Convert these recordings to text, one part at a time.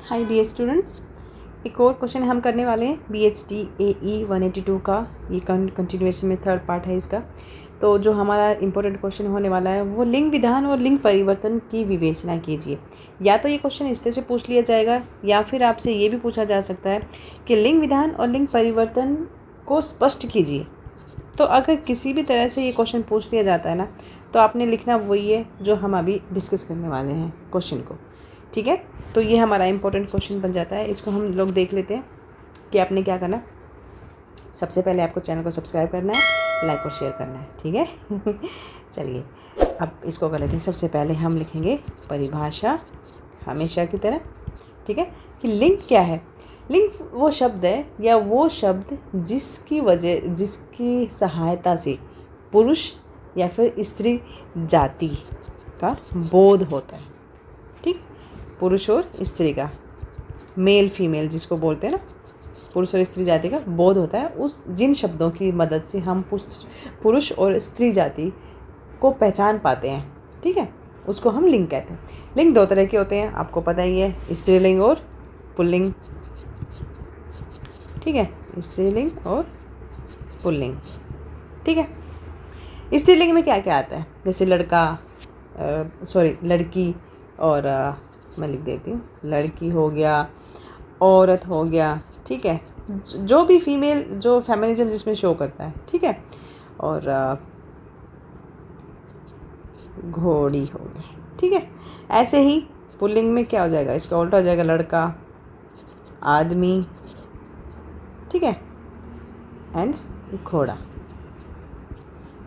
Hi dear students, एक और question हम करने वाले हैं BHD AE 182 का। ये कंटिन्यूएशन में थर्ड पार्ट है इसका। तो जो हमारा इंपॉर्टेंट क्वेश्चन होने वाला है वो लिंग विधान और लिंग परिवर्तन की विवेचना कीजिए। या तो ये क्वेश्चन इस तरह से पूछ लिया जाएगा या फिर आपसे ये भी पूछा जा सकता है कि लिंग विधान और लिंग परिवर्तन को स्पष्ट कीजिए। तो अगर किसी भी तरह से ये क्वेश्चन पूछ लिया जाता है ना, तो आपने लिखना वही है जो हम अभी डिस्कस करने वाले हैं क्वेश्चन को। ठीक है, तो ये हमारा इंपॉर्टेंट क्वेश्चन बन जाता है। इसको हम लोग देख लेते हैं कि आपने क्या करना। सबसे पहले आपको चैनल को सब्सक्राइब करना है, लाइक और शेयर करना है। ठीक है चलिए अब इसको कर लेते हैं। सबसे पहले हम लिखेंगे परिभाषा हमेशा की तरह। ठीक है, कि लिंग क्या है। लिंग वो शब्द है या वो शब्द जिसकी सहायता से पुरुष या फिर स्त्री जाति का बोध होता है। ठीक, पुरुष और स्त्री का, मेल फीमेल जिसको बोलते हैं ना, पुरुष और स्त्री जाति का बोध होता है। उस जिन शब्दों की मदद से हम पुरुष और स्त्री जाति को पहचान पाते हैं, ठीक है, उसको हम लिंग कहते हैं। लिंग दो तरह के होते हैं, आपको पता ही है, स्त्रीलिंग और पुल्लिंग। ठीक है, स्त्रीलिंग और पुल्लिंग। ठीक है, स्त्रीलिंग में क्या क्या आता है, जैसे लड़की और मैं लिख देती हूँ, लड़की हो गया, औरत हो गया। ठीक है, जो भी फीमेल, जो फेमिनिज्म जिसमें शो करता है। ठीक है, और घोड़ी हो गया। ठीक है, ऐसे ही पुल्लिंग में क्या हो जाएगा, इसका उल्टा हो जाएगा, लड़का, आदमी, ठीक है, एंड घोड़ा।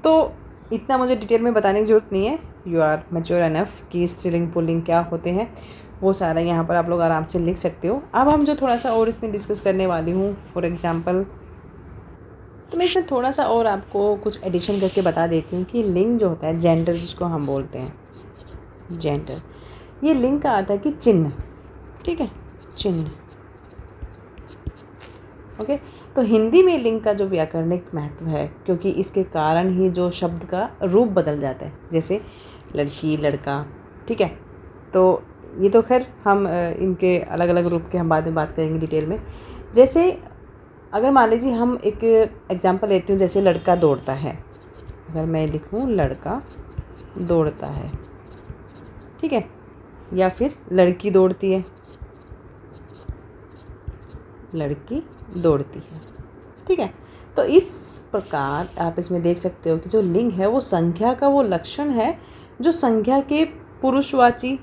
तो इतना मुझे डिटेल में बताने की ज़रूरत नहीं है, यू आर मैच्योर एनफ कि स्त्रीलिंग पुल्लिंग क्या होते हैं, वो सारा यहाँ पर आप लोग आराम से लिख सकते हो। अब हम जो थोड़ा सा और इसमें डिस्कस करने वाली हूँ, फॉर एग्जांपल, तो मैं इसमें थोड़ा सा और आपको कुछ एडिशन करके बता देती हूँ कि लिंग जो होता है, जेंडर जिसको हम बोलते हैं, जेंडर, ये लिंग का अर्थ है कि चिन्ह। ठीक है, चिन्ह। ओके, तो हिंदी में लिंग का जो व्याकरणिक महत्व है, क्योंकि इसके कारण ही जो शब्द का रूप बदल जाता है, जैसे लड़की, लड़का। ठीक है, तो ये तो खैर हम इनके अलग अलग रूप के हम बाद में बात करेंगे डिटेल में। जैसे अगर मान लीजिए हम एक एग्जांपल लेती हूँ, जैसे लड़का दौड़ता है, अगर मैं लिखूँ लड़का दौड़ता है, ठीक है, या फिर लड़की दौड़ती है, लड़की दौड़ती है। ठीक है, तो इस प्रकार आप इसमें देख सकते हो कि जो लिंग है वो संख्या का वो लक्षण है जो संख्या के पुरुषवाची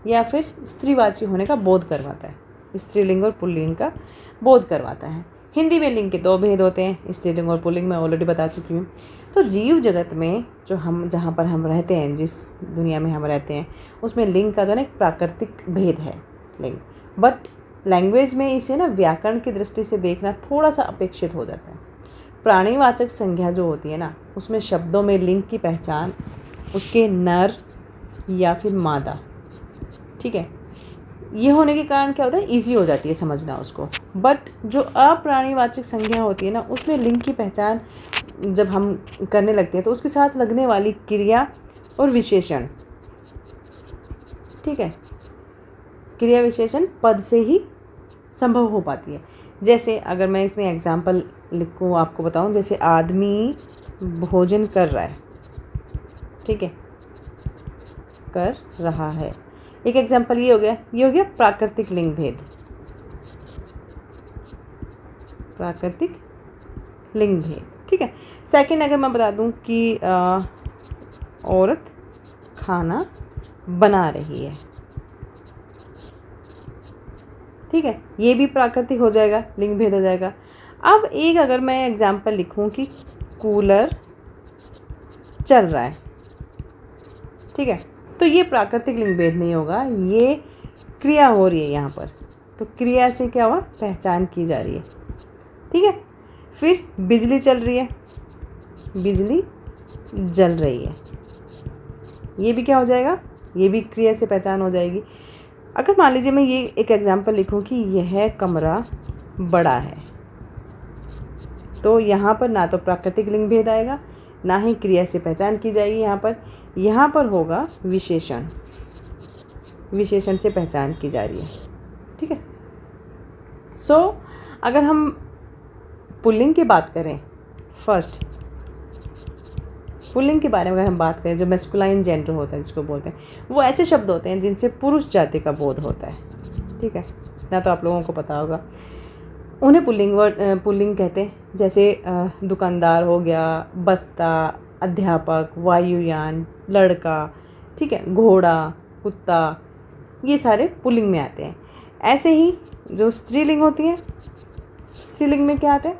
या फिर स्त्रीवाची होने का बोध करवाता है। स्त्रीलिंग और पुल्लिंग का बोध करवाता है। हिंदी में लिंग के दो भेद होते हैं, स्त्रीलिंग और पुल्लिंग, मैं ऑलरेडी बता चुकी हूँ। तो जीव जगत में जो हम जहाँ पर हम रहते हैं, जिस दुनिया में हम रहते हैं, उसमें लिंग का जो है एक प्राकृतिक भेद है लिंग, बट लैंग्वेज में इसे ना व्याकरण की दृष्टि से देखना थोड़ा सा अपेक्षित हो जाता है। प्राणीवाचक संज्ञा जो होती है ना, उसमें शब्दों में लिंग की पहचान उसके नर या फिर मादा, ठीक है, ये होने के कारण क्या होता है, ईजी हो जाती है समझना उसको। बट जो अप्राणीवाचक संज्ञा होती है ना, उसमें लिंग की पहचान जब हम करने लगते हैं तो उसके साथ लगने वाली क्रिया और विशेषण, ठीक है, क्रिया विशेषण पद से ही संभव हो पाती है। जैसे अगर मैं इसमें एग्जाम्पल लिखूँ, आपको बताऊँ, जैसे आदमी भोजन कर रहा है, ठीक है, कर रहा है, एक एग्जाम्पल ये हो गया प्राकृतिक लिंग भेद, प्राकृतिक लिंग भेद। ठीक है, सेकंड अगर मैं बता दूं कि औरत खाना बना रही है, ठीक है, ये भी प्राकृतिक हो जाएगा, लिंग भेद हो जाएगा। अब एक अगर मैं एग्जाम्पल लिखूं कि कूलर चल रहा है, ठीक है, तो ये प्राकृतिक लिंग भेद नहीं होगा, ये क्रिया हो रही है यहाँ पर। तो क्रिया से क्या हुआ, पहचान की जा रही है। ठीक है, फिर बिजली चल रही है, बिजली जल रही है, ये भी क्या हो जाएगा, ये भी क्रिया से पहचान हो जाएगी। अगर मान लीजिए मैं ये एक एग्जाम्पल लिखूं कि यह कमरा बड़ा है, तो यहाँ पर ना तो प्राकृतिक लिंग भेद आएगा, ना ही क्रिया से पहचान की जाएगी। यहाँ पर होगा विशेषण, विशेषण से पहचान की जा रही है। ठीक है। सो अगर हम पुल्लिंग की बात करें, फर्स्ट पुल्लिंग के बारे में अगर हम बात करें, जो मैस्कुलाइन जेंडर होता है जिसको बोलते हैं, वो ऐसे शब्द होते हैं जिनसे पुरुष जाति का बोध होता है, ठीक है ना। तो आप लोगों को पता होगा उन्हें पुल्लिंग कहते हैं। जैसे दुकानदार हो गया, बस्ता, अध्यापक, वायुयान, लड़का, ठीक है, घोड़ा, कुत्ता, ये सारे पुल्लिंग में आते हैं। ऐसे ही जो स्त्रीलिंग होती है, स्त्रीलिंग में क्या आते हैं?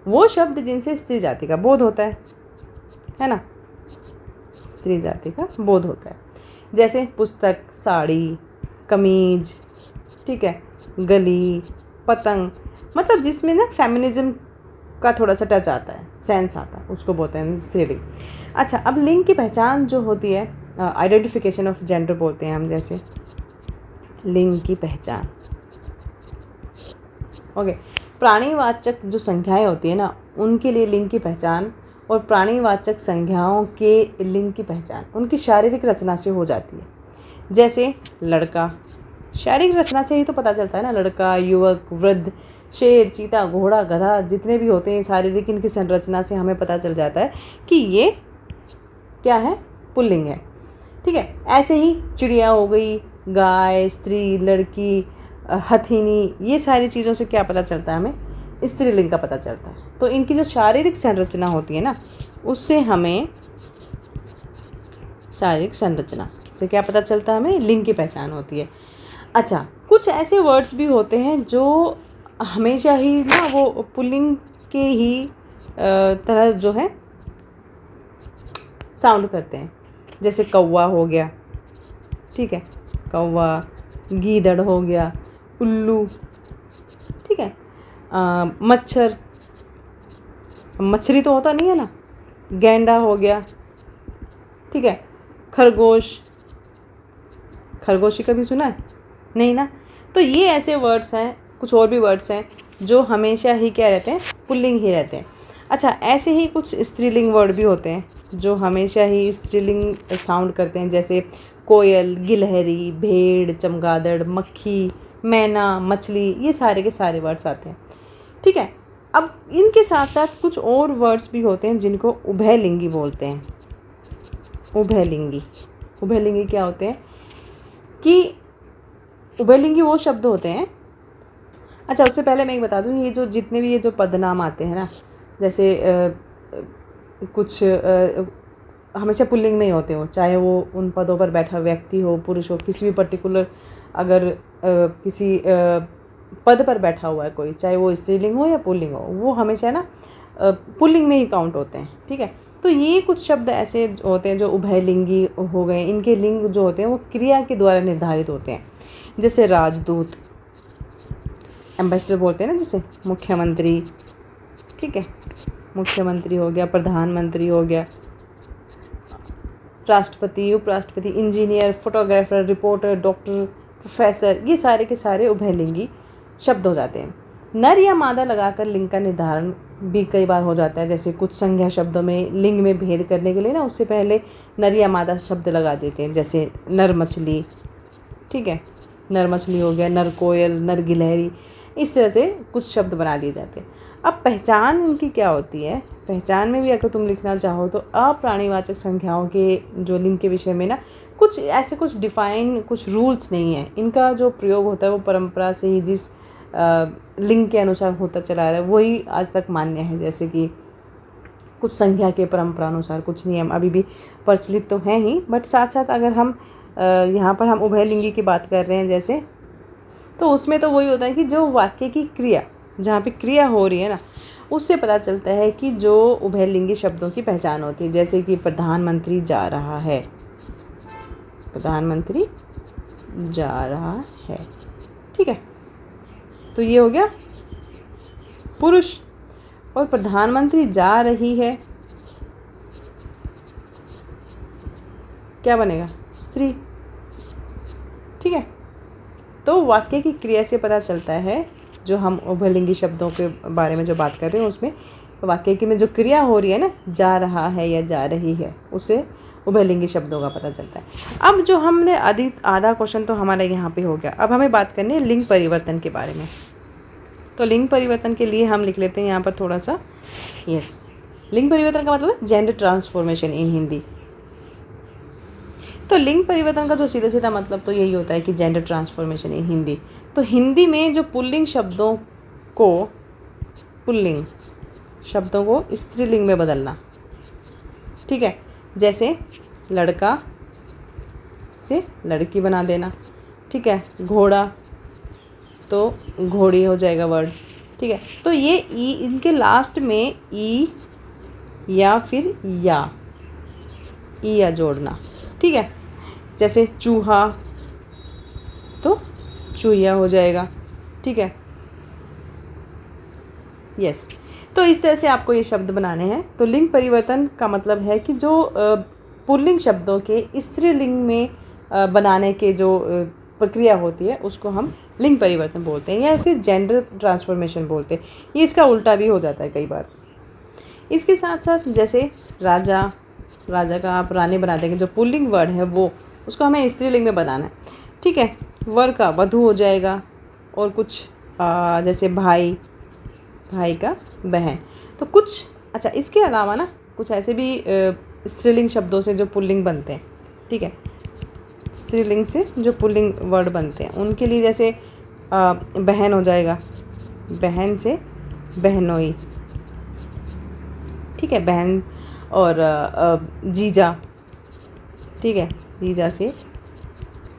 वो शब्द जिनसे स्त्री जाति का बोध होता है ना, स्त्री जाति का बोध होता है। जैसे पुस्तक, साड़ी, कमीज, ठीक है, गली, पतंग, मतलब जिसमें ना फेमिनिज्म का थोड़ा सा टच आता है, सेंस आता है, उसको बोलते हैं स्त्रीलिंग। अच्छा, अब लिंग की पहचान जो होती है, आइडेंटिफिकेशन ऑफ जेंडर बोलते हैं हम। जैसे लिंग की पहचान, ओके, प्राणीवाचक जो संख्याएं होती है ना, उनके लिए लिंग की पहचान और प्राणीवाचक संज्ञाओं के लिंग की पहचान उनकी शारीरिक रचना से हो जाती है। जैसे लड़का, शारीरिक रचना से ही तो पता चलता है ना, लड़का, युवक, वृद्ध, शेर, चीता, घोड़ा, गधा, जितने भी होते हैं शारीरिक, इनकी संरचना से हमें पता चल जाता है कि ये क्या है, पुल्लिंग है, ठीक है। ऐसे ही चिड़िया हो गई, गाय, स्त्री, लड़की, हथिनी, ये सारी चीज़ों से क्या पता चलता है हमें, स्त्रीलिंग का पता चलता है। तो इनकी जो शारीरिक संरचना होती है ना, उससे हमें शारीरिक संरचना से क्या पता चलता है, हमें लिंग की पहचान होती है। अच्छा, कुछ ऐसे वर्ड्स भी होते हैं जो हमेशा ही ना वो पुल्लिंग के ही तरह जो है साउंड करते हैं। जैसे कौवा हो गया, ठीक है, कौवा, गीदड़ हो गया, उल्लू, ठीक है, मच्छर, मछली तो होता नहीं है ना, गैंडा हो गया, ठीक है, खरगोश, खरगोशी कभी सुना है? नहीं ना। तो ये ऐसे वर्ड्स हैं, कुछ और भी वर्ड्स हैं जो हमेशा ही क्या रहते हैं, पुल्लिंग ही रहते हैं। अच्छा, ऐसे ही कुछ स्त्रीलिंग वर्ड भी होते हैं जो हमेशा ही स्त्रीलिंग साउंड करते हैं। जैसे कोयल, गिलहरी, भेड़, चमगादड़, मक्खी, मैना, मछली, ये सारे के सारे वर्ड्स आते हैं, ठीक है। अब इनके साथ साथ कुछ और वर्ड्स भी होते हैं जिनको उभयलिंगी बोलते हैं। उभयलिंगी, उभयलिंगी क्या होते हैं कि उभयलिंगी वो शब्द होते हैं। अच्छा, उससे पहले मैं एक बता दूँ, ये जो जितने भी ये जो पदनाम आते हैं ना, जैसे कुछ हमेशा पुल्लिंग में ही होते हो, चाहे वो उन पदों पर बैठा व्यक्ति हो, पुरुष हो, किसी भी पर्टिकुलर अगर किसी पद पर बैठा हुआ है कोई, चाहे वो स्त्रीलिंग हो या पुल्लिंग हो, वो हमेशा ना पुल्लिंग में ही काउंट होते हैं, ठीक है। तो ये कुछ शब्द ऐसे होते हैं जो उभयलिंगी हो गए। इनके लिंग जो होते हैं वो क्रिया के द्वारा निर्धारित होते हैं। जैसे राजदूत, एम्बेसडर बोलते हैं ना, जैसे मुख्यमंत्री, ठीक है, मुख्यमंत्री हो गया, प्रधानमंत्री हो गया, राष्ट्रपति, उपराष्ट्रपति, engineer, photographer, reporter, doctor, professor, ये सारे के सारे उभयलिंगी शब्द हो जाते हैं। नर या मादा लगाकर लिंग का निर्धारण भी कई बार हो जाता है। जैसे कुछ संज्ञा शब्दों में लिंग में भेद करने के लिए ना, उससे पहले नर या मादा शब्द लगा देते हैं। जैसे नर मछली, ठीक है, नर मछली हो गया, नर कोयल, नर गिलहरी, इस तरह से कुछ शब्द बना दिए जाते हैं। अब पहचान इनकी क्या होती है, पहचान में भी अगर तुम लिखना चाहो तो अप्राणीवाचक संख्याओं के जो लिंग के विषय में ना कुछ ऐसे कुछ डिफाइन कुछ रूल्स नहीं है। इनका जो प्रयोग होता है वो परंपरा से ही जिस लिंग के अनुसार होता चला रहा है वही आज तक मान्य है। जैसे कि कुछ संख्या के परंपरा अनुसार कुछ नियम अभी भी प्रचलित तो हैं ही, बट साथ साथ अगर हम यहाँ पर हम उभयलिंगी की बात कर रहे हैं जैसे, तो उसमें तो वही होता है कि जो वाक्य की क्रिया, जहाँ पे क्रिया हो रही है ना, उससे पता चलता है कि जो उभयलिंगी शब्दों की पहचान होती है। जैसे कि प्रधानमंत्री जा रहा है, प्रधानमंत्री जा रहा है, ठीक है, तो ये हो गया पुरुष। और प्रधानमंत्री जा रही है, क्या बनेगा, स्त्री, ठीक है। तो वाक्य की क्रिया से पता चलता है, जो हम उभयलिंगी शब्दों के बारे में जो बात कर रहे हैं उसमें वाक्य की में जो क्रिया हो रही है ना, जा रहा है या जा रही है, उसे उभयलिंगी शब्दों का पता चलता है। अब जो हमने आधा क्वेश्चन तो हमारा यहाँ पे हो गया। अब हमें बात करनी है लिंग परिवर्तन के बारे में। तो लिंग परिवर्तन के लिए हम लिख लेते हैं यहाँ पर थोड़ा सा, लिंग परिवर्तन का मतलब है जेंडर ट्रांसफॉर्मेशन इन हिंदी। तो लिंग परिवर्तन का जो सीधा सीधा मतलब तो यही होता है कि जेंडर ट्रांसफॉर्मेशन इन हिंदी। तो हिंदी में जो पुल्लिंग शब्दों को स्त्रीलिंग में बदलना, ठीक है, जैसे लड़का से लड़की बना देना, ठीक है, घोड़ा तो घोड़ी हो जाएगा वर्ड, ठीक है। तो ये ई, इनके लास्ट में ई या फिर या जोड़ना, ठीक है। जैसे चूहा तो चूहिया हो जाएगा, ठीक है, यस। तो इस तरह से आपको ये शब्द बनाने हैं। तो लिंग परिवर्तन का मतलब है कि जो पुल्लिंग शब्दों के स्त्रीलिंग में बनाने के जो प्रक्रिया होती है उसको हम लिंग परिवर्तन बोलते हैं या फिर जेंडर ट्रांसफॉर्मेशन बोलते हैं। ये इसका उल्टा भी हो जाता है कई बार। इसके साथ साथ जैसे राजा का आप रानी बना देंगे, जो पुल्लिंग वर्ड है वो उसको हमें स्त्रीलिंग में बनाना है, ठीक है। वर का वधू हो जाएगा, और कुछ जैसे भाई का बहन। तो कुछ अच्छा, इसके अलावा ना कुछ ऐसे भी स्त्रीलिंग शब्दों से जो पुल्लिंग बनते हैं, ठीक है, स्त्रीलिंग से जो पुल्लिंग वर्ड बनते हैं उनके लिए जैसे बहन हो जाएगा, बहन से बहनोई, ठीक है, बहन। और जीजा, ठीक है, जीजा से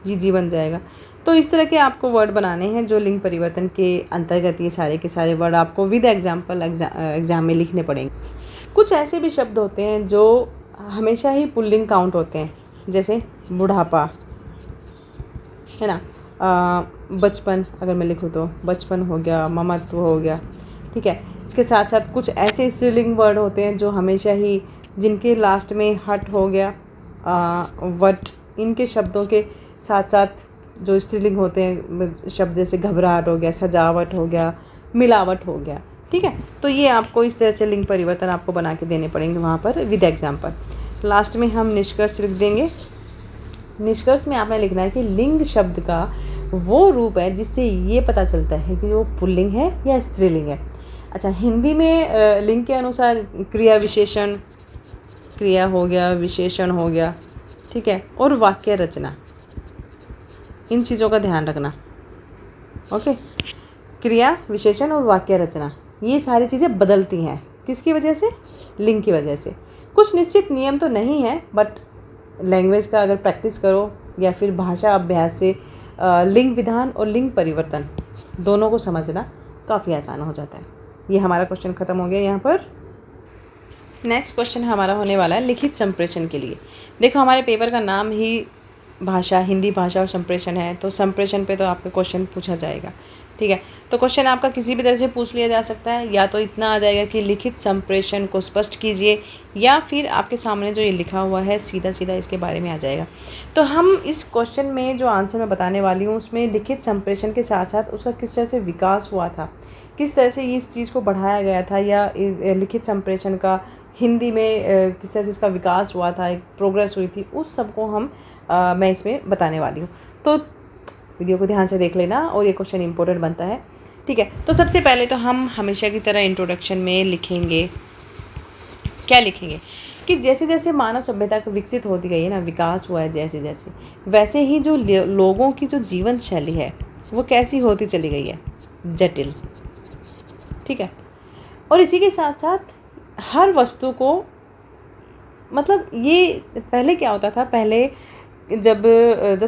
जीजी बन जाएगा। तो इस तरह के आपको वर्ड बनाने हैं जो लिंग परिवर्तन के अंतर्गत, ये सारे के सारे वर्ड आपको विद एग्जाम्पल एग्ज़ाम में लिखने पड़ेंगे। कुछ ऐसे भी शब्द होते हैं जो हमेशा ही पुल्लिंग काउंट होते हैं, जैसे बुढ़ापा है ना, बचपन अगर मैं लिखूँ तो बचपन हो गया, ममत्व हो गया, ठीक है। इसके साथ साथ कुछ ऐसे स्त्रीलिंग वर्ड होते हैं जो हमेशा ही, जिनके लास्ट में हट हो गया, वट, इनके शब्दों के साथ साथ जो स्त्रीलिंग होते हैं शब्द जैसे घबराहट हो गया, सजावट हो गया, मिलावट हो गया, ठीक है। तो ये आपको इस तरह से लिंग परिवर्तन आपको बना के देने पड़ेंगे वहाँ पर विद एग्जाम्पल। लास्ट में हम निष्कर्ष लिख देंगे। निष्कर्ष में आपने लिखना है कि लिंग शब्द का वो रूप है जिससे ये पता चलता है कि वो पुल्लिंग है या स्त्रीलिंग है। अच्छा, हिंदी में लिंग के अनुसार क्रिया विशेषण, क्रिया हो गया, विशेषण हो गया, ठीक है, और वाक्य रचना, इन चीज़ों का ध्यान रखना। ओके, क्रिया विशेषण और वाक्य रचना ये सारी चीज़ें बदलती हैं, किसकी वजह से? लिंग की वजह से। कुछ निश्चित नियम तो नहीं है, बट लैंग्वेज का अगर प्रैक्टिस करो या फिर भाषा अभ्यास से लिंग विधान और लिंग परिवर्तन दोनों को समझना काफ़ी आसान हो जाता है। ये हमारा क्वेश्चन ख़त्म हो गया यहाँ पर। नेक्स्ट क्वेश्चन हमारा होने वाला है लिखित संप्रेषण के लिए। देखो, हमारे पेपर का नाम ही भाषा, हिंदी भाषा और संप्रेषण है, तो संप्रेषण पे तो आपका क्वेश्चन पूछा जाएगा, ठीक है। तो क्वेश्चन आपका किसी भी तरह से पूछ लिया जा सकता है, या तो इतना आ जाएगा कि लिखित संप्रेषण को स्पष्ट कीजिए, या फिर आपके सामने जो ये लिखा हुआ है सीधा सीधा इसके बारे में आ जाएगा। तो हम इस क्वेश्चन में जो आंसर मैं बताने वाली हूँ उसमें लिखित संप्रेषण के साथ साथ उसका किस तरह से विकास हुआ था, किस तरह से इस चीज़ को बढ़ाया गया था, या लिखित संप्रेषण का हिंदी में किस तरह से इसका विकास हुआ था, एक प्रोग्रेस हुई थी, उस सब को मैं इसमें बताने वाली हूँ। तो वीडियो को ध्यान से देख लेना, और ये क्वेश्चन इंपॉर्टेंट बनता है, ठीक है। तो सबसे पहले तो हम हमेशा की तरह इंट्रोडक्शन में लिखेंगे, क्या लिखेंगे कि जैसे जैसे मानव सभ्यता विकसित होती गई है ना, विकास हुआ है जैसे जैसे, वैसे ही जो लोगों की जो जीवन शैली है वो कैसी होती चली गई है, जटिल, ठीक है। और इसी के साथ साथ हर वस्तु को, मतलब ये पहले क्या होता था, पहले जब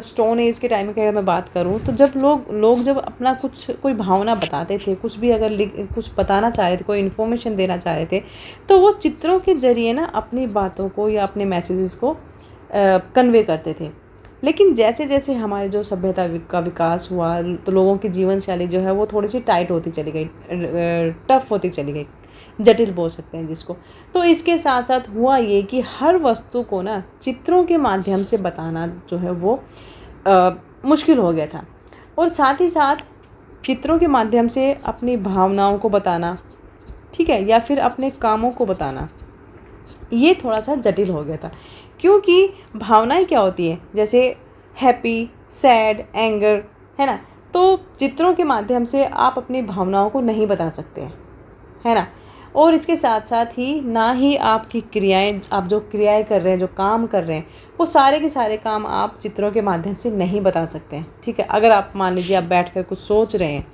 स्टोन एज के टाइम की अगर मैं बात करूं, तो जब लोग जब अपना कोई भावना बताते थे, कुछ भी अगर कुछ बताना चाह रहे थे, कोई इन्फॉर्मेशन देना चाह रहे थे, तो वो चित्रों के ज़रिए ना अपनी बातों को या अपने मैसेजेस को कन्वे करते थे। लेकिन जैसे जैसे हमारे जो सभ्यता का विकास हुआ, तो लोगों की जीवन शैली जो है वो थोड़ी सी टाइट होती चली गई, टफ होती चली गई, जटिल बोल सकते हैं जिसको। तो इसके साथ साथ हुआ ये कि हर वस्तु को ना चित्रों के माध्यम से बताना जो है वो मुश्किल हो गया था, और साथ ही साथ चित्रों के माध्यम से अपनी भावनाओं को बताना, ठीक है, या फिर अपने कामों को बताना, ये थोड़ा सा जटिल हो गया था। क्योंकि भावनाएं क्या होती है, जैसे हैप्पी, सैड, एंगर, है ना। तो चित्रों के माध्यम से आप अपनी भावनाओं को नहीं बता सकते हैं, है ना। और इसके साथ साथ ही ना ही आपकी क्रियाएं, आप जो क्रियाएं कर रहे हैं, जो काम कर रहे हैं, वो सारे के सारे काम आप चित्रों के माध्यम से नहीं बता सकते हैं, ठीक है। अगर आप मान लीजिए आप बैठकर कुछ सोच रहे हैं,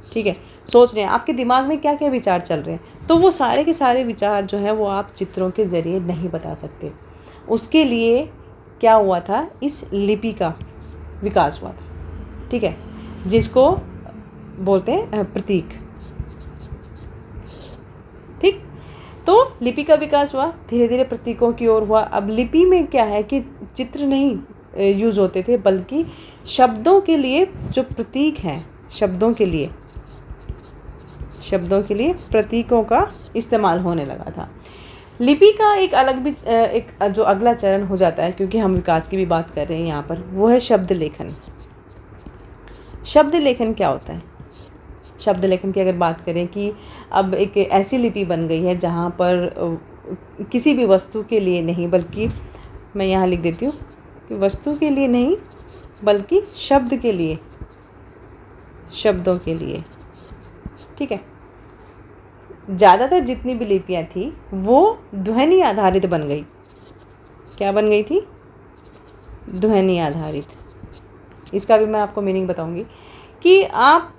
ठीक है, सोच रहे हैं, आपके दिमाग में क्या क्या विचार चल रहे हैं, तो वो सारे के सारे विचार जो है वो आप चित्रों के ज़रिए नहीं बता सकते। उसके लिए क्या हुआ था, इस लिपि का विकास हुआ था, ठीक है, जिसको बोलते हैं प्रतीक। ठीक, तो लिपि का विकास हुआ, धीरे धीरे प्रतीकों की ओर हुआ। अब लिपि में क्या है कि चित्र नहीं यूज़ होते थे, बल्कि शब्दों के लिए जो प्रतीक हैं, शब्दों के लिए प्रतीकों का इस्तेमाल होने लगा था। लिपि का एक अलग भी एक जो अगला चरण हो जाता है, क्योंकि हम विकास की भी बात कर रहे हैं यहाँ पर, वो है शब्द लेखन। शब्द लेखन क्या होता है? शब्द लेखन की अगर बात करें कि अब एक ऐसी लिपि बन गई है जहाँ पर किसी भी वस्तु के लिए नहीं, बल्कि मैं यहाँ लिख देती हूँ कि वस्तु के लिए नहीं बल्कि शब्द के लिए, शब्दों के लिए, ठीक है। ज़्यादातर जितनी भी लिपियाँ थी वो ध्वनि आधारित बन गई। क्या बन गई थी? ध्वनि आधारित। इसका भी मैं आपको मीनिंग बताऊंगी कि आप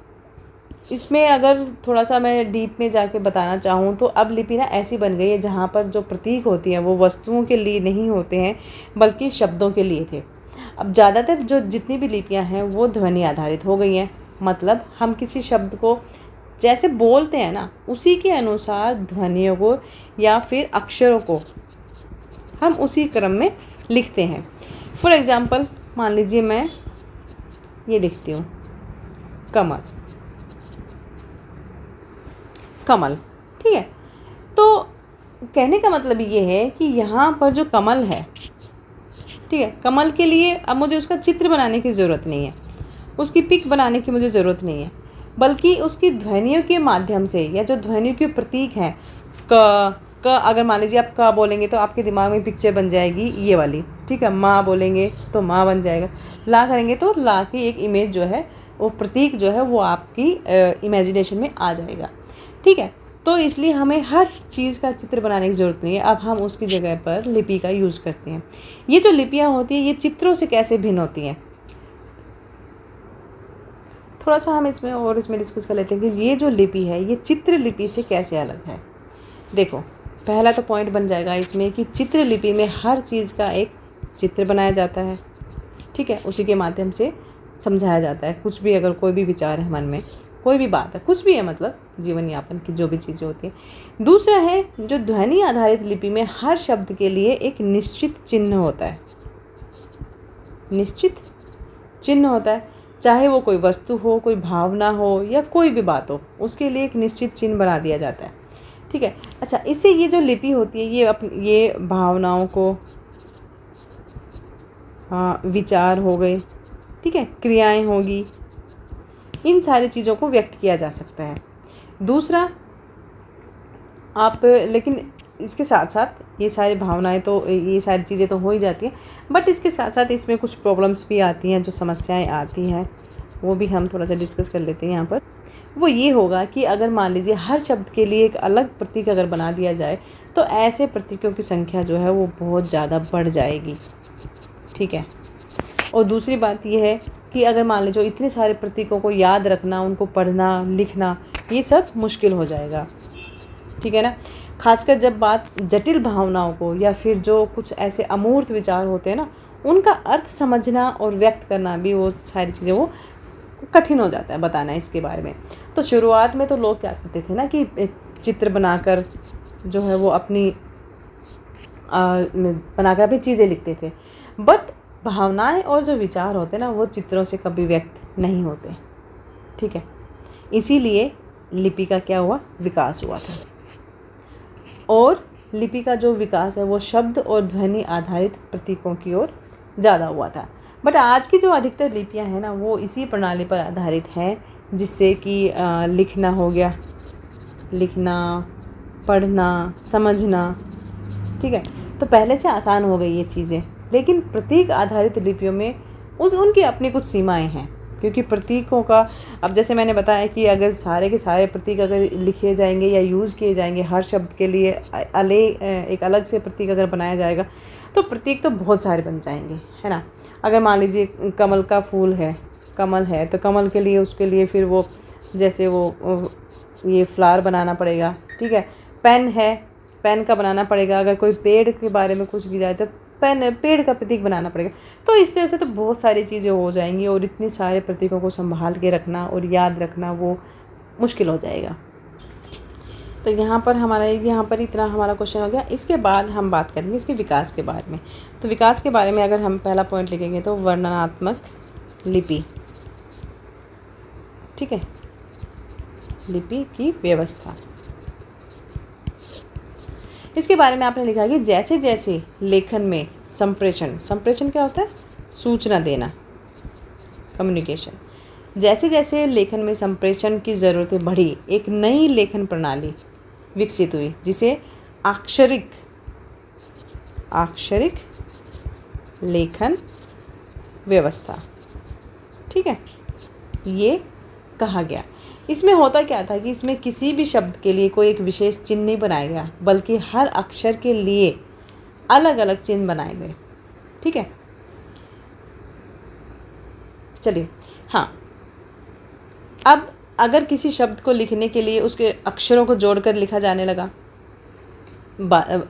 इसमें अगर थोड़ा सा मैं डीप में जाके बताना चाहूँ तो अब लिपि ना ऐसी बन गई है जहाँ पर जो प्रतीक होती हैं वो वस्तुओं के लिए नहीं होते हैं, बल्कि शब्दों के लिए थे। अब ज़्यादातर जो जितनी भी लिपियाँ हैं वो ध्वनि आधारित हो गई हैं। मतलब हम किसी शब्द को जैसे बोलते हैं ना, उसी के अनुसार ध्वनियों को या फिर अक्षरों को हम उसी क्रम में लिखते हैं। फॉर एग्ज़ाम्पल मान लीजिए मैं ये लिखती हूँ कमल, कमल, ठीक है। तो कहने का मतलब ये है कि यहाँ पर जो कमल है, ठीक है, कमल के लिए अब मुझे उसका चित्र बनाने की ज़रूरत नहीं है, उसकी पिक बनाने की मुझे ज़रूरत नहीं है, बल्कि उसकी ध्वनियों के माध्यम से या जो ध्वनियों के प्रतीक हैं, क अगर मान लीजिए आप क बोलेंगे तो आपके दिमाग में पिक्चर बन जाएगी ये वाली, ठीक है। माँ बोलेंगे तो माँ बन जाएगा, ला करेंगे तो ला की एक इमेज जो है, वो प्रतीक जो है वो आपकी इमेजिनेशन में आ जाएगा, ठीक है। तो इसलिए हमें हर चीज़ का चित्र बनाने की ज़रूरत नहीं है, अब हम उसकी जगह पर लिपि का यूज़ करते हैं। ये जो लिपियाँ होती हैं ये चित्रों से कैसे भिन्न होती हैं, थोड़ा सा हम इसमें डिस्कस कर लेते हैं कि ये जो लिपि है ये चित्र लिपि से कैसे अलग है। देखो, पहला तो पॉइंट बन जाएगा इसमें कि चित्र लिपि में हर चीज़ का एक चित्र बनाया जाता है, ठीक है, उसी के माध्यम से समझाया जाता है। कुछ भी अगर कोई भी विचार है मन में, कोई भी बात है, कुछ भी है, मतलब जीवन यापन की जो भी चीज़ें होती हैं। दूसरा है जो ध्वनि आधारित लिपि में हर शब्द के लिए एक निश्चित चिन्ह होता है, निश्चित चिन्ह होता है, चाहे वो कोई वस्तु हो, कोई भावना हो या कोई भी बात हो, उसके लिए एक निश्चित चिन्ह बना दिया जाता है, ठीक है। अच्छा, इससे ये जो लिपि होती है ये भावनाओं को, विचार हो गए, ठीक है, क्रियाएं होगी, इन सारी चीज़ों को व्यक्त किया जा सकता है। दूसरा आप, लेकिन इसके साथ साथ ये सारी भावनाएं तो, ये सारी चीज़ें तो हो ही जाती हैं, बट इसके साथ साथ इसमें कुछ प्रॉब्लम्स भी आती हैं, जो समस्याएं आती हैं वो भी हम थोड़ा सा डिस्कस कर लेते हैं यहाँ पर। वो ये होगा कि अगर मान लीजिए हर शब्द के लिए एक अलग प्रतीक अगर बना दिया जाए तो ऐसे प्रतीकों की संख्या जो है वो बहुत ज़्यादा बढ़ जाएगी, ठीक है। और दूसरी बात ये है कि अगर मान लीजिए इतने सारे प्रतीकों को याद रखना, उनको पढ़ना, लिखना, ये सब मुश्किल हो जाएगा, ठीक है ना। खासकर जब बात जटिल भावनाओं को या फिर जो कुछ ऐसे अमूर्त विचार होते हैं ना, उनका अर्थ समझना और व्यक्त करना भी, वो सारी चीज़ें वो कठिन हो जाता है बताना इसके बारे में। तो शुरुआत में तो लोग क्या करते थे ना कि एक चित्र बनाकर जो है वो बनाकर अपनी चीज़ें लिखते थे, बट भावनाएं और जो विचार होते हैं ना वो चित्रों से कभी व्यक्त नहीं होते, ठीक है। इसीलिए लिपि का क्या हुआ, विकास हुआ था। और लिपि का जो विकास है वो शब्द और ध्वनि आधारित प्रतीकों की ओर ज़्यादा हुआ था। बट आज की जो अधिकतर लिपियां हैं ना वो इसी प्रणाली पर आधारित हैं, जिससे कि लिखना हो गया, लिखना, पढ़ना, समझना, ठीक है। तो पहले से आसान हो गई ये चीज़ें, लेकिन प्रतीक आधारित लिपियों में उनकी अपनी कुछ सीमाएं हैं, क्योंकि प्रतीकों का, अब जैसे मैंने बताया कि अगर सारे के सारे प्रतीक अगर लिखे जाएंगे या यूज़ किए जाएंगे, हर शब्द के लिए एक अलग से प्रतीक अगर बनाया जाएगा तो प्रतीक तो बहुत सारे बन जाएंगे, है ना। अगर मान लीजिए कमल का फूल है, कमल है, तो कमल के लिए उसके लिए फिर वो जैसे वो ये फ्लावर बनाना पड़ेगा, ठीक है। पेन है, पेन का बनाना पड़ेगा। अगर कोई पेड़ के बारे में कुछ भी जाए तो पेड़ का प्रतीक बनाना पड़ेगा। तो इस तरह से तो बहुत सारी चीज़ें हो जाएंगी और इतने सारे प्रतीकों को संभाल के रखना और याद रखना वो मुश्किल हो जाएगा। तो यहाँ पर इतना हमारा क्वेश्चन हो गया। इसके बाद हम बात करेंगे इसके विकास के बारे में। तो विकास के बारे में अगर हम पहला पॉइंट लिखेंगे तो वर्णनात्मक लिपि, ठीक है, लिपि की व्यवस्था। इसके बारे में आपने लिखा कि जैसे जैसे लेखन में संप्रेषण क्या होता है? सूचना देना, कम्युनिकेशन। जैसे जैसे लेखन में संप्रेषण की ज़रूरतें बढ़ी, एक नई लेखन प्रणाली विकसित हुई जिसे अक्षरिक लेखन व्यवस्था, ठीक है, ये कहा गया। इसमें होता क्या था कि इसमें किसी भी शब्द के लिए कोई एक विशेष चिन्ह नहीं बनाया गया, बल्कि हर अक्षर के लिए अलग अलग चिन्ह बनाए गए, ठीक है। चलिए, हाँ, अब अगर किसी शब्द को लिखने के लिए उसके अक्षरों को जोड़कर लिखा जाने लगा,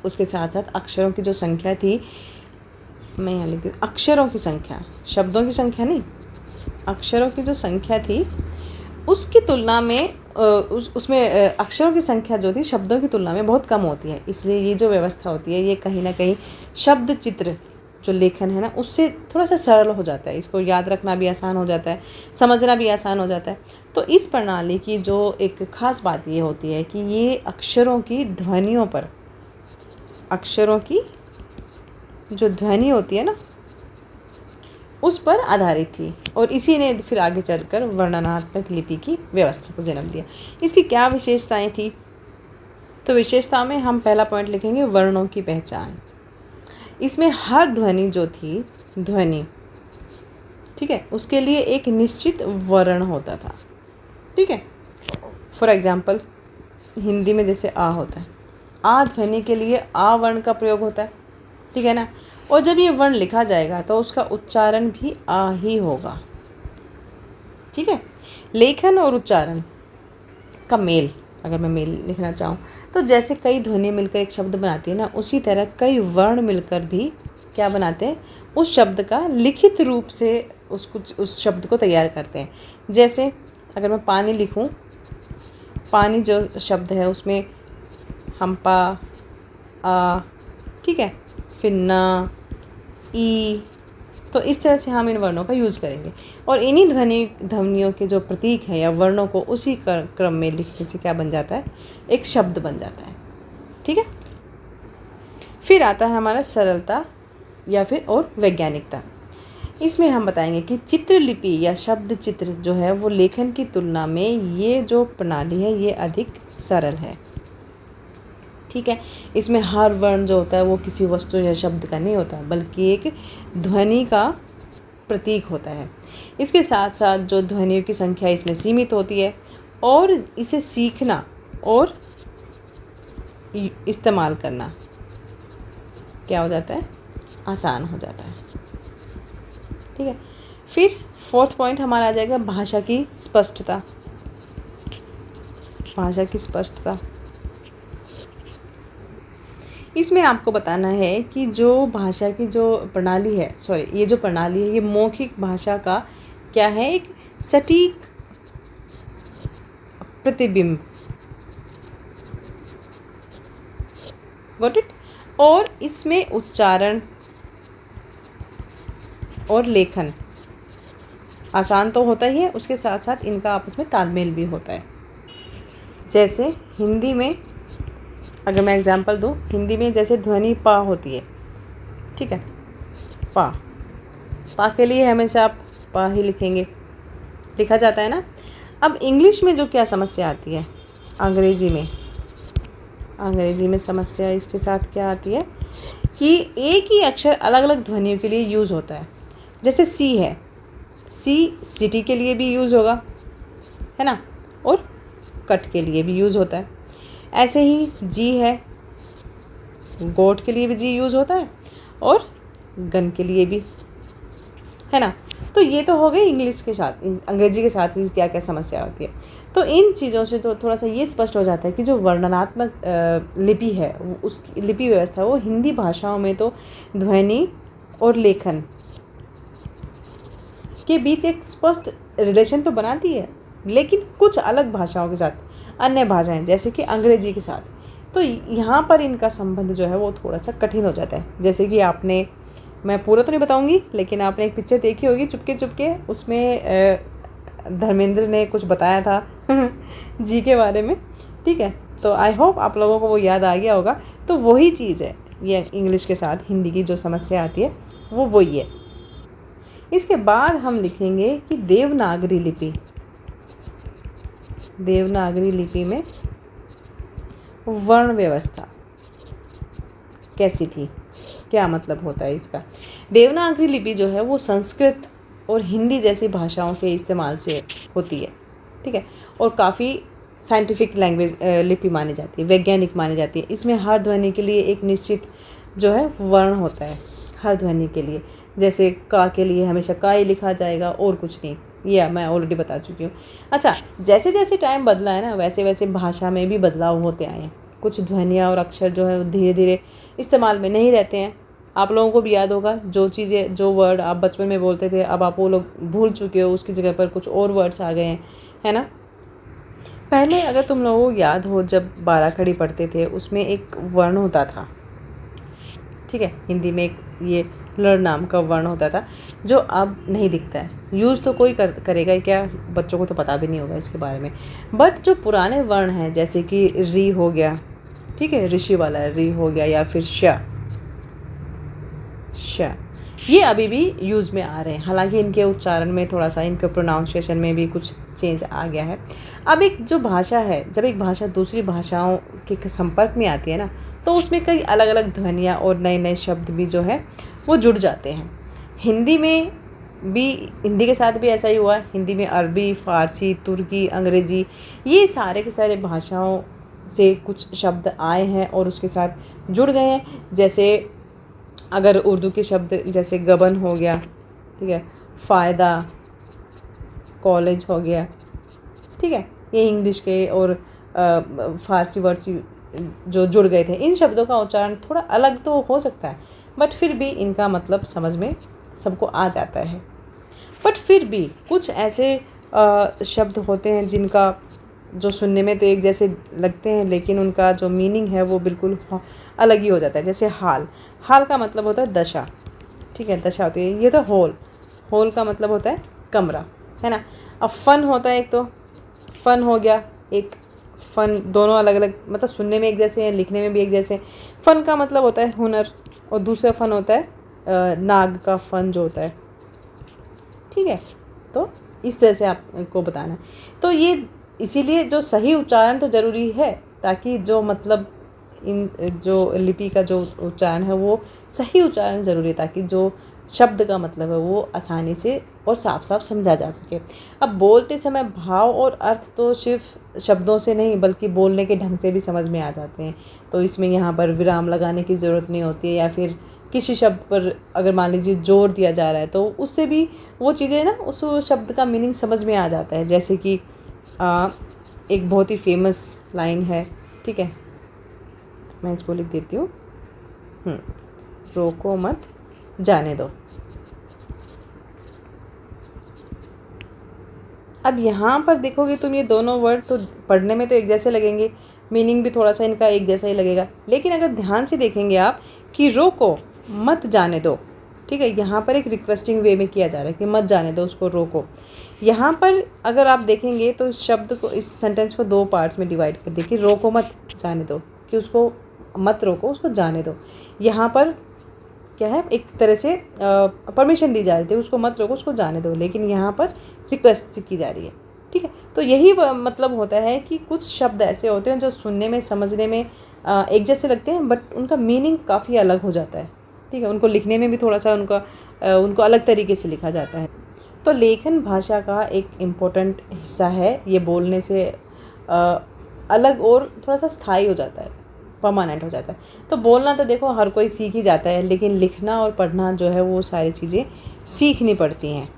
उसके साथ साथ अक्षरों की जो संख्या थी, मैं यहाँ लिख दी, अक्षरों की संख्या, शब्दों की संख्या नहीं, अक्षरों की जो संख्या थी उसकी तुलना में उसमें अक्षरों की संख्या जो थी शब्दों की तुलना में बहुत कम होती है। इसलिए ये जो व्यवस्था होती है ये कहीं ना कहीं शब्द चित्र जो लेखन है ना उससे थोड़ा सा सरल हो जाता है, इसको याद रखना भी आसान हो जाता है, समझना भी आसान हो जाता है। तो इस प्रणाली की जो एक ख़ास बात ये होती है कि ये अक्षरों की ध्वनियों पर, अक्षरों की जो ध्वनि होती है ना उस पर आधारित थी, और इसी ने फिर आगे चलकर वर्णनात्मक लिपि की व्यवस्था को जन्म दिया। इसकी क्या विशेषताएं थी? तो विशेषता में हम पहला पॉइंट लिखेंगे वर्णों की पहचान। इसमें हर ध्वनि जो थी, ध्वनि, ठीक है, उसके लिए एक निश्चित वर्ण होता था, ठीक है। फॉर एग्जाम्पल हिंदी में जैसे आ होता है, आ ध्वनि के लिए आ वर्ण का प्रयोग होता है, ठीक है ना। और जब ये वर्ण लिखा जाएगा तो उसका उच्चारण भी आ ही होगा, ठीक है। लेखन और उच्चारण का मेल, अगर मैं मेल लिखना चाहूँ तो जैसे कई ध्वनि मिलकर एक शब्द बनाती है ना, उसी तरह कई वर्ण मिलकर भी क्या बनाते हैं, उस शब्द का लिखित रूप से उस शब्द को तैयार करते हैं। जैसे अगर मैं पानी लिखूँ, पानी जो शब्द है उसमें हम्पा, आ, ठीक है, फिर ना, ई, तो इस तरह से हम इन वर्णों का यूज़ करेंगे और इन्हीं ध्वनियों के जो प्रतीक हैं या वर्णों को उसी क्रम में लिखने से क्या बन जाता है, एक शब्द बन जाता है, ठीक है। फिर आता है हमारा सरलता या फिर और वैज्ञानिकता। इसमें हम बताएंगे कि चित्रलिपि या शब्द चित्र जो है वो लेखन की तुलना में ये जो प्रणाली है ये अधिक सरल है, ठीक है। इसमें हर वर्ण जो होता है वो किसी वस्तु या शब्द का नहीं होता, बल्कि एक ध्वनि का प्रतीक होता है। इसके साथ साथ जो ध्वनियों की संख्या इसमें सीमित होती है और इसे सीखना और इस्तेमाल करना क्या हो जाता है, आसान हो जाता है, ठीक है। फिर फोर्थ पॉइंट हमारा आ जाएगा भाषा की स्पष्टता। भाषा की स्पष्टता, इसमें आपको बताना है कि जो भाषा की जो प्रणाली है, ये जो प्रणाली है ये मौखिक भाषा का क्या है, एक सटीक प्रतिबिंब, गॉट इट। और इसमें उच्चारण और लेखन आसान तो होता ही है, उसके साथ साथ इनका आपस में तालमेल भी होता है। जैसे हिंदी में अगर मैं एग्जांपल दूँ, हिंदी में जैसे ध्वनि पा होती है, ठीक है, पा के लिए हमेशा आप पा ही लिखेंगे, लिखा जाता है ना। अब इंग्लिश में जो क्या समस्या आती है, अंग्रेज़ी में समस्या इसके साथ क्या आती है कि एक ही अक्षर अलग अलग ध्वनियों के लिए यूज़ होता है। जैसे सी है, सी सिटी के लिए भी यूज़ होगा, है ना, और कट के लिए भी यूज़ होता है। ऐसे ही जी है, गोट के लिए भी जी यूज़ होता है और गन के लिए भी, है ना। तो ये तो हो गई इंग्लिश के साथ, अंग्रेजी के साथ ही क्या क्या समस्या होती है। तो इन चीज़ों से तो थोड़ा सा ये स्पष्ट हो जाता है कि जो वर्णनात्मक लिपि है, उसकी लिपि व्यवस्था, वो हिंदी भाषाओं में तो ध्वनि और लेखन के बीच एक स्पष्ट रिलेशन तो बनाती है, लेकिन कुछ अलग भाषाओं के साथ, अन्य भाषाएं जैसे कि अंग्रेजी के साथ, तो यहाँ पर इनका संबंध जो है वो थोड़ा सा कठिन हो जाता है। जैसे कि आपने, मैं पूरा तो नहीं बताऊंगी, लेकिन आपने एक पिक्चर देखी होगी चुपके चुपके, उसमें धर्मेंद्र ने कुछ बताया था जी के बारे में, ठीक है। तो आई होप आप लोगों को वो याद आ गया होगा। तो वही चीज़ है, ये इंग्लिश के साथ हिंदी की जो समस्या आती है वो वही है। इसके बाद हम लिखेंगे कि देवनागरी लिपि। देवनागरी लिपि में वर्ण व्यवस्था कैसी थी, क्या मतलब होता है इसका। देवनागरी लिपि जो है वो संस्कृत और हिंदी जैसी भाषाओं के इस्तेमाल से होती है, ठीक है, और काफ़ी साइंटिफिक लैंग्वेज लिपि मानी जाती है, वैज्ञानिक मानी जाती है। इसमें हर ध्वनि के लिए एक निश्चित जो है वर्ण होता है, हर ध्वनि के लिए। जैसे का के लिए हमेशा का ही लिखा जाएगा और कुछ नहीं, ये मैं ऑलरेडी बता चुकी हूँ। अच्छा, जैसे जैसे टाइम बदला है ना, वैसे वैसे भाषा में भी बदलाव होते आए हैं। कुछ ध्वनियाँ और अक्षर जो है धीरे धीरे इस्तेमाल में नहीं रहते हैं। आप लोगों को भी याद होगा, जो चीज़ें, जो वर्ड आप बचपन में बोलते थे, अब आप वो लोग भूल चुके हो, उसकी जगह पर कुछ और वर्ड्स आ गए हैं, है ना। पहले अगर तुम लोगों को याद हो, जब बाराखड़ी पढ़ते थे उसमें एक वर्ण होता था, ठीक है, हिंदी में एक ये लड़ नाम का वर्ण होता था, जो अब नहीं दिखता है। यूज़ तो कोई करेगा ही क्या, बच्चों को तो पता भी नहीं होगा इसके बारे में। बट जो पुराने वर्ण हैं, जैसे कि री हो गया, ठीक है, ऋषि वाला री हो गया, या फिर श, ये अभी भी यूज़ में आ रहे हैं। हालांकि इनके उच्चारण में थोड़ा सा, इनके प्रोनाउंसिएशन में भी कुछ चेंज आ गया है। अब एक जो भाषा है, जब एक भाषा दूसरी भाषाओं के संपर्क में आती है ना, तो उसमें कई अलग अलग ध्वनियाँ और नए नए शब्द भी जो है वो जुड़ जाते हैं। हिंदी में भी, हिंदी के साथ भी ऐसा ही हुआ। हिंदी में अरबी, फ़ारसी, तुर्की, अंग्रेज़ी, ये सारे के सारे भाषाओं से कुछ शब्द आए हैं और उसके साथ जुड़ गए हैं। जैसे अगर उर्दू के शब्द जैसे गबन हो गया, ठीक है, फ़ायदा, कॉलेज हो गया, ठीक है, ये इंग्लिश के और फ़ारसी वर्ड्स जो जुड़ गए थे। इन शब्दों का उच्चारण थोड़ा अलग तो हो सकता है, बट फिर भी इनका मतलब समझ में सबको आ जाता है। बट फिर भी कुछ ऐसे शब्द होते हैं जिनका, जो सुनने में तो एक जैसे लगते हैं, लेकिन उनका जो मीनिंग है वो बिल्कुल अलग ही हो जाता है। जैसे हाल, हाल का मतलब होता है दशा, ठीक है, दशा होती है। ये तो होल, होल का मतलब होता है कमरा, है ना। अब फन होता है, एक तो फन हो गया, एक फ़न, दोनों अलग अलग मतलब सुनने में एक जैसे हैं, लिखने में भी एक जैसे हैं। फ़न का मतलब होता है हुनर, और दूसरा फ़न होता है नाग का फ़न जो होता है, ठीक है। तो इस तरह से आपको बताना है। तो ये इसीलिए जो सही उच्चारण तो ज़रूरी है, ताकि जो मतलब इन जो लिपि का जो उच्चारण है वो सही उच्चारण ज़रूरी है, ताकि जो शब्द का मतलब है वो आसानी से और साफ साफ समझा जा सके। अब बोलते समय भाव और अर्थ तो सिर्फ शब्दों से नहीं, बल्कि बोलने के ढंग से भी समझ में आ जाते हैं। तो इसमें यहाँ पर विराम लगाने की ज़रूरत नहीं होती है, या फिर किसी शब्द पर अगर मान लीजिए जोर दिया जा रहा है, तो उससे भी वो चीज़ें ना, उस शब्द का मीनिंग समझ में आ जाता है। जैसे कि एक बहुत ही फेमस लाइन है, ठीक है, मैं इसको लिख देती हूँ, रोको मत जाने दो। अब यहाँ पर देखोगे तुम, ये दोनों वर्ड तो पढ़ने में तो एक जैसे लगेंगे, मीनिंग भी थोड़ा सा इनका एक जैसा ही लगेगा, लेकिन अगर ध्यान से देखेंगे आप कि रोको मत जाने दो, ठीक है, यहाँ पर एक रिक्वेस्टिंग वे में किया जा रहा है कि मत जाने दो, उसको रोको। यहाँ पर अगर आप देखेंगे तो शब्द को, इस सेंटेंस को दो पार्ट्स में डिवाइड कर देखिए, रोको मत जाने दो, कि उसको मत रोको, उसको जाने दो। यहाँ पर क्या है, एक तरह से परमिशन दी जा रही थी, उसको मत रोको, उसको जाने दो, लेकिन यहाँ पर रिक्वेस्ट की जा रही है, ठीक है। तो यही मतलब होता है कि कुछ शब्द ऐसे होते हैं जो सुनने में, समझने में एक जैसे लगते हैं, बट उनका मीनिंग काफ़ी अलग हो जाता है। ठीक है, उनको लिखने में भी थोड़ा सा उनको अलग तरीके से लिखा जाता है। तो लेखन भाषा का एक इम्पोर्टेंट हिस्सा है। ये बोलने से अलग और थोड़ा सा स्थायी हो जाता है, परमानेंट हो जाता है। तो बोलना तो देखो हर कोई सीख ही जाता है, लेकिन लिखना और पढ़ना जो है वो सारी चीज़ें सीखनी पड़ती हैं।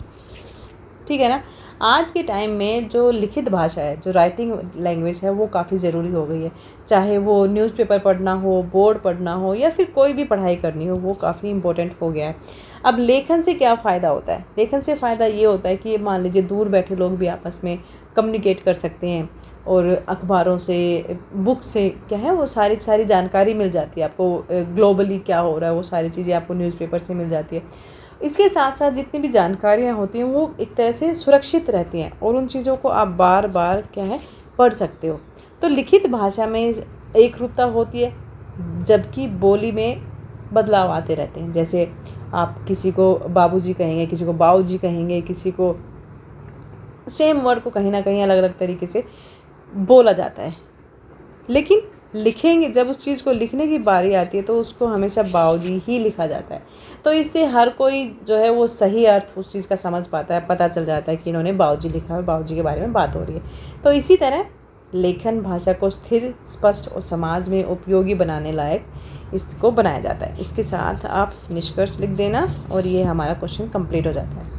ठीक है ना। आज के टाइम में जो लिखित भाषा है, जो राइटिंग लैंग्वेज है, वो काफ़ी ज़रूरी हो गई है। चाहे वो न्यूज़पेपर पढ़ना हो, बोर्ड पढ़ना हो, या फिर कोई भी पढ़ाई करनी हो, वो काफ़ी इम्पोर्टेंट हो गया है। अब लेखन से क्या फ़ायदा होता है? लेखन से फ़ायदा ये होता है कि मान लीजिए दूर बैठे लोग भी आपस में कम्युनिकेट कर सकते हैं, और अखबारों से, बुक से क्या है वो सारी जानकारी मिल जाती है आपको। ग्लोबली क्या हो रहा है वो सारी चीज़ें आपको न्यूज़पेपर से मिल जाती है। इसके साथ साथ जितनी भी जानकारियाँ होती हैं वो एक तरह से सुरक्षित रहती हैं, और उन चीज़ों को आप बार बार क्या है पढ़ सकते हो। तो लिखित भाषा में एक रूपता होती है, जबकि बोली में बदलाव आते रहते हैं। जैसे आप किसी को बाबूजी कहेंगे, किसी को बाऊजी कहेंगे, किसी को सेम वर्ड को कहीं ना कहीं अलग अलग तरीके से बोला जाता है। लेकिन लिखेंगे, जब उस चीज़ को लिखने की बारी आती है तो उसको हमेशा बाऊजी ही लिखा जाता है। तो इससे हर कोई जो है वो सही अर्थ उस चीज़ का समझ पाता है, पता चल जाता है कि इन्होंने बाऊजी लिखा है, बाऊजी के बारे में बात हो रही है। तो इसी तरह लेखन भाषा को स्थिर, स्पष्ट और समाज में उपयोगी बनाने लायक इसको बनाया जाता है। इसके साथ आप निष्कर्ष लिख देना, और ये हमारा क्वेश्चन कंप्लीट हो जाता है।